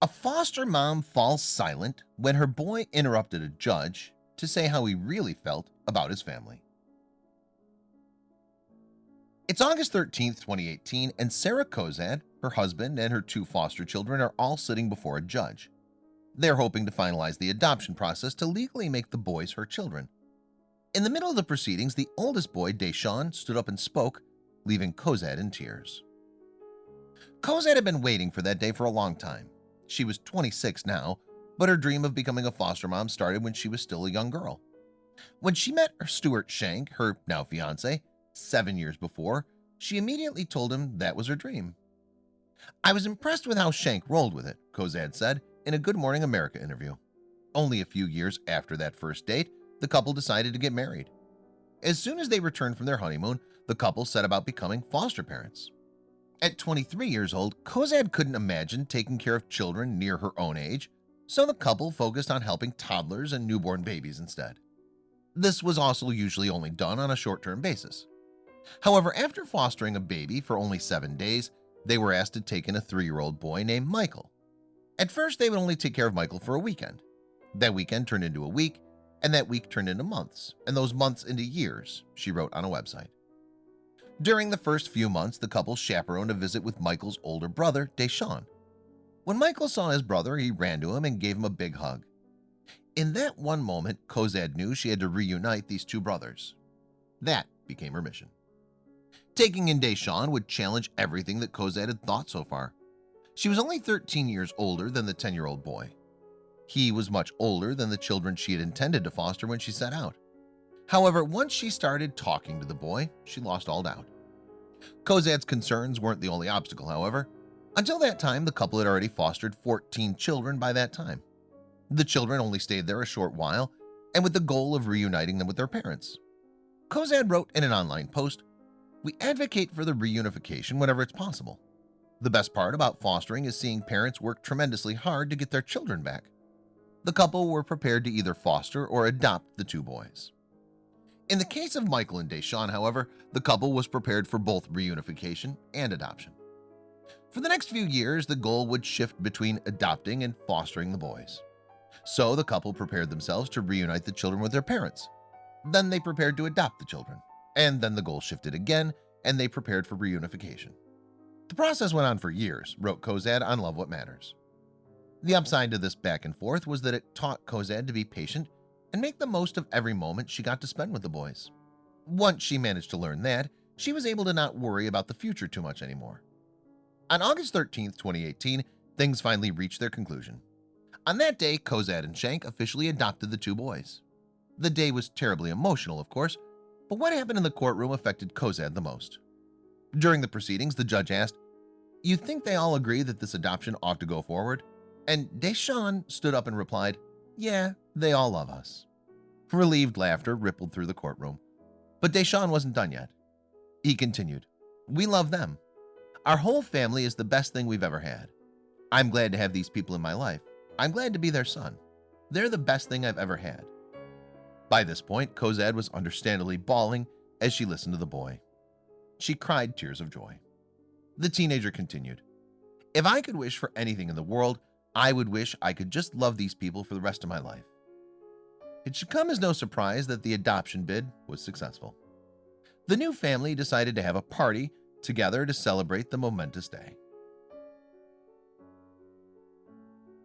A foster mom falls silent when her boy interrupted a judge to say how he really felt about his family. It's August 13th, 2018, and Sara Cozad, her husband, and her two foster children are all sitting before a judge. They're hoping to finalize the adoption process to legally make the boys her children. In the middle of the proceedings, the oldest boy, Dayshawn, stood up and spoke, leaving Cozad in tears. Cozad had been waiting for that day for a long time. She was 26 now, but her dream of becoming a foster mom started when she was still a young girl. When she met Stuart Shank, her now fiance, 7 years before, she immediately told him that was her dream. "I was impressed with how Shank rolled with it," Cozad said in a Good Morning America interview. Only a few years after that first date, the couple decided to get married. As soon as they returned from their honeymoon, the couple set about becoming foster parents. At 23 years old, Cozad couldn't imagine taking care of children near her own age, so the couple focused on helping toddlers and newborn babies instead. This was also usually only done on a short-term basis. However, after fostering a baby for only 7 days, they were asked to take in a 3-year-old boy named Michael. At first, they would only take care of Michael for a weekend. That weekend turned into a week, and that week turned into months, and those months into years, she wrote on a website. During the first few months, the couple chaperoned a visit with Michael's older brother, Dayshawn. When Michael saw his brother, he ran to him and gave him a big hug. In that one moment, Cozad knew she had to reunite these two brothers. That became her mission. Taking in Dayshawn would challenge everything that Cozad had thought so far. She was only 13 years older than the 10-year-old boy. He was much older than the children she had intended to foster when she set out. However, once she started talking to the boy, she lost all doubt. Cozad's concerns weren't the only obstacle, however. Until that time, the couple had already fostered 14 children by that time. The children only stayed there a short while, and with the goal of reuniting them with their parents. Cozad wrote in an online post, "We advocate for the reunification whenever it's possible. The best part about fostering is seeing parents work tremendously hard to get their children back." The couple were prepared to either foster or adopt the two boys. In the case of Michael and Dayshawn, however, the couple was prepared for both reunification and adoption. For the next few years, the goal would shift between adopting and fostering the boys. So the couple prepared themselves to reunite the children with their parents. Then they prepared to adopt the children. And then the goal shifted again, and they prepared for reunification. The process went on for years, wrote Cozad on Love What Matters. The upside to this back and forth was that it taught Cozad to be patient and make the most of every moment she got to spend with the boys. Once she managed to learn that, she was able to not worry about the future too much anymore. On August 13th, 2018, things finally reached their conclusion. On that day, Cozad and Shank officially adopted the two boys. The day was terribly emotional, of course, but what happened in the courtroom affected Cozad the most. During the proceedings, the judge asked, "You think they all agree that this adoption ought to go forward?" And Dayshawn stood up and replied, "Yeah, they all love us." Relieved laughter rippled through the courtroom. But Dayshawn wasn't done yet. He continued, "We love them. Our whole family is the best thing we've ever had. I'm glad to have these people in my life. I'm glad to be their son. They're the best thing I've ever had." By this point, Cozad was understandably bawling as she listened to the boy. She cried tears of joy. The teenager continued, "If I could wish for anything in the world, I would wish I could just love these people for the rest of my life." It should come as no surprise that the adoption bid was successful. The new family decided to have a party together to celebrate the momentous day.